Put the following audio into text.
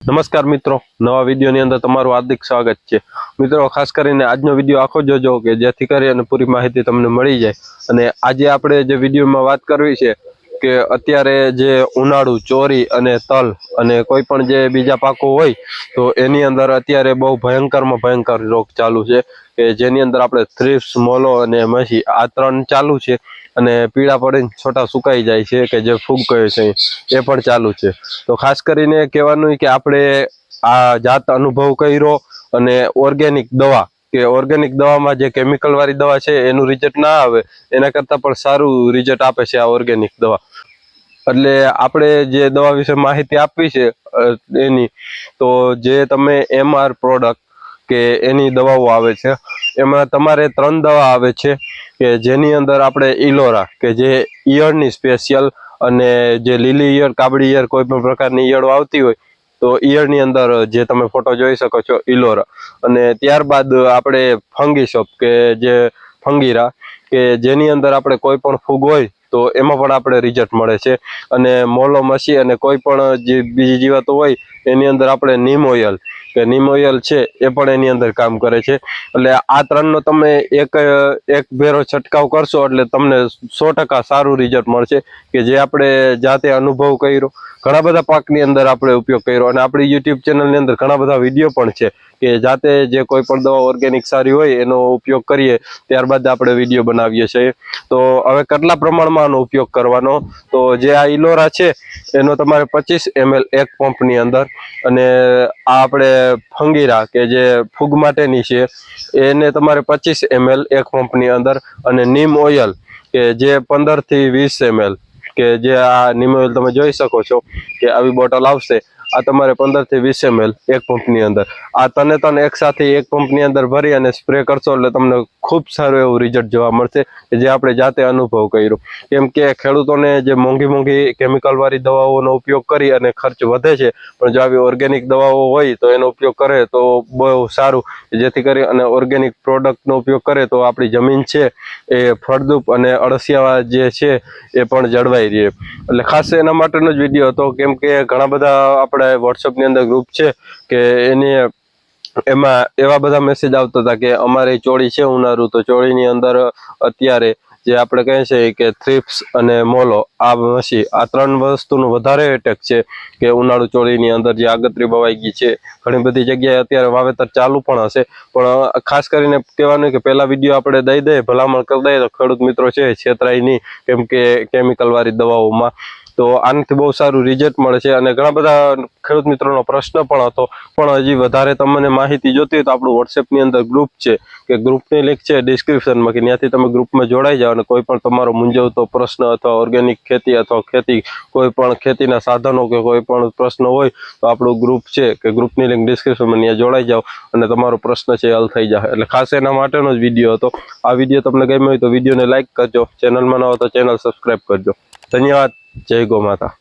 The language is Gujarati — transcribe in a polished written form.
નમસ્કાર મિત્રો, નવા વિડીયોની અંદર તમારું હાર્દિક સ્વાગત છે। મિત્રો, ખાસ કરીને આજનો વિડીયો આખો જોજો કે જેથી કરીને પૂરી માહિતી તમને મળી જાય। અને આજે આપણે જે વિડીયોમાં વાત કરવી છે કે અત્યારે જે ઉનાળુ ચોરી અને તલ અને કોઈ પણ જે બીજા પાકો હોય તો એની અંદર અત્યારે બહુ ભયંકરમાં ભયંકર રોગ ચાલુ છે કે જેની અંદર આપણે થ્રિપ્સ, મોલો અને મસી આ ત્રણ ચાલુ છે। અને પીળા પડીને છોટા સુકાઈ જાય છે કે જે ફૂગ કહે છે એ પણ ચાલુ છે। તો ખાસ કરીને કહેવાનું કે આપણે આ જાત અનુભવ કર્યો અને ઓર્ગેનિક દવા કે ઓર્ગેનિક દવામાં જે કેમિકલ વાળી દવા છે એનું રિઝલ્ટ ના આવે એના કરતાં પણ સારું રિઝલ્ટ આપે છે આ ઓર્ગેનિક દવા। એટલે આપણે જે દવા વિશે માહિતી આપવી છે એની તો જે તમે MR પ્રોડક્ટ કે એની દવાઓ આવે છે એમાં તમારે 3 દવા આવે છે કે જેની અંદર આપણે ઇલોરા કે જે ઈયળની સ્પેશિયલ અને જે લીલી ઈયળ, કાબળી ઈયળ કોઈ પણ પ્રકારની ઈયળો આવતી હોય તો ઈયળની અંદર જે તમે ફોટો જોઈ શકો છો ઇલોરા। અને ત્યારબાદ આપણે ફંગીશોપ કે જે ફંગીરા કે જેની અંદર આપણે કોઈ પણ ફૂગ હોય તો એમાં પણ આપણે રિઝલ્ટ મળે છે। અને મોલો મસી અને કોઈ પણ જે બીજી જીવાતો હોય એની અંદર આપણે નીમ ઓઇલ કે નીમ ઓઇલ છે એ પણ એની અંદર કામ કરે છે। એટલે આ ત્રણનો તમે એક ભેરો છંટકાવ કરશો એટલે તમને 100% સારું રિઝલ્ટ મળશે કે જે આપણે જાતે અનુભવ કર્યો। ઘણા બધા પાકની અંદર આપણે ઉપયોગ કર્યો અને આપણી યુટ્યુબ ચેનલની અંદર ઘણા બધા વિડીયો પણ છે કે જાતે જે કોઈ પણ દવા ઓર્ગેનિક સારી હોય એનો ઉપયોગ કરીએ ત્યારબાદ આપણે વિડીયો બનાવીએ છીએ। તો હવે કેટલા પ્રમાણમાં આનો ઉપયોગ કરવાનો, તો જે આ ઇલોરા છે એનો તમારે 25 ml એક પંપની અંદર અને આ આપણે ફંગીરા કે જે ફૂગ માટેની છે એને તમારે 25 ml એક પંપની અંદર અને નીમ ઓઇલ કે જે 15 થી 20 ml કે જે આ નીમ ઓઇલ તમે જોઈ શકો છો કે આવી બોટલ આવશે આ તમારે 15 થી 20 ml એક પંપની અંદર આ તને એક સાથે એક પંપની અંદર ભરી અને સ્પ્રે કરશો એટલે તમને ખૂબ સારું એવું રિઝલ્ટ જોવા મળશે કે જે આપણે જાતે અનુભવ કર્યો। કેમ કે ખેડૂતોને જે મોંઘી કેમિકલ વાળી દવાઓનો ઉપયોગ કરી અને ખર્ચ વધે છે પણ જો આવી ઓર્ગેનિક દવાઓ હોય તો એનો ઉપયોગ કરે તો બહુ સારું, જેથી કરી અને ઓર્ગેનિક પ્રોડક્ટનો ઉપયોગ કરે તો આપણી જમીન છે એ ફળદ્રુપ અને અળસિયા જે છે એ પણ જળવાઈ રહે। એટલે ખાસ એના માટેનો જ વિડીયો હતો કેમ કે ઘણા બધા આપણે વોટ્સઅપની અંદર ગ્રુપ છે કે એમાં એવા બધા મેસેજ આવતા હતા કે અમારી ચોળી છે ઉનાળુ તો ચોળીની અંદર અત્યારે જે આપણે કહે છે કે થ્રિપ્સ અને મોલો આ મસી આ 3 વસ્તુનું વધારે એટેક છે કે ઉનાળુ ચોળીની અંદર જે આગતરી બવાઈ ગઈ છે। ઘણી બધી જગ્યાએ અત્યારે વાવેતર ચાલુ પણ હશે પણ ખાસ કરીને કહેવાનું કે પહેલા વિડીયો આપણે દઈ દઈએ, ભલામણ કરી દઈએ તો ખેડૂત મિત્રો છે છેતરાય નહીં કેમ કે કેમિકલ વાળી દવાઓમાં તો આનાથી બહુ સારું રિઝલ્ટ મળે છે। અને ઘણા બધા ખેડૂત મિત્રોનો પ્રશ્ન પણ હતો પણ હજી વધારે તમને માહિતી જોતી હોય તો આપણું વોટ્સએપની અંદર ગ્રુપ છે કે ગ્રુપની લિંક છે ડિસ્ક્રિપ્શનમાં કે ત્યાંથી તમે ગ્રુપમાં જોડાઈ જાઓ અને કોઈ પણ તમારો મૂંઝવતો પ્રશ્ન અથવા ઓર્ગેનિક ખેતી અથવા કોઈ પણ ખેતીના સાધનો કે કોઈ પણ પ્રશ્ન હોય તો આપણું ગ્રુપ છે કે ગ્રુપની લિંક ડિસ્ક્રિપ્શનમાં ત્યાં જોડાઈ જાઓ અને તમારો પ્રશ્ન છે હલ થઈ જાય। એટલે ખાસ એના માટેનો જ વિડીયો હતો। આ વિડીયો તમને ગમ્યો હોય તો વિડીયોને લાઇક કરજો, ચેનલમાં ન હોય તો ચેનલ સબસ્ક્રાઈબ કરજો। ધન્યવાદ। જય ગૌ માતા।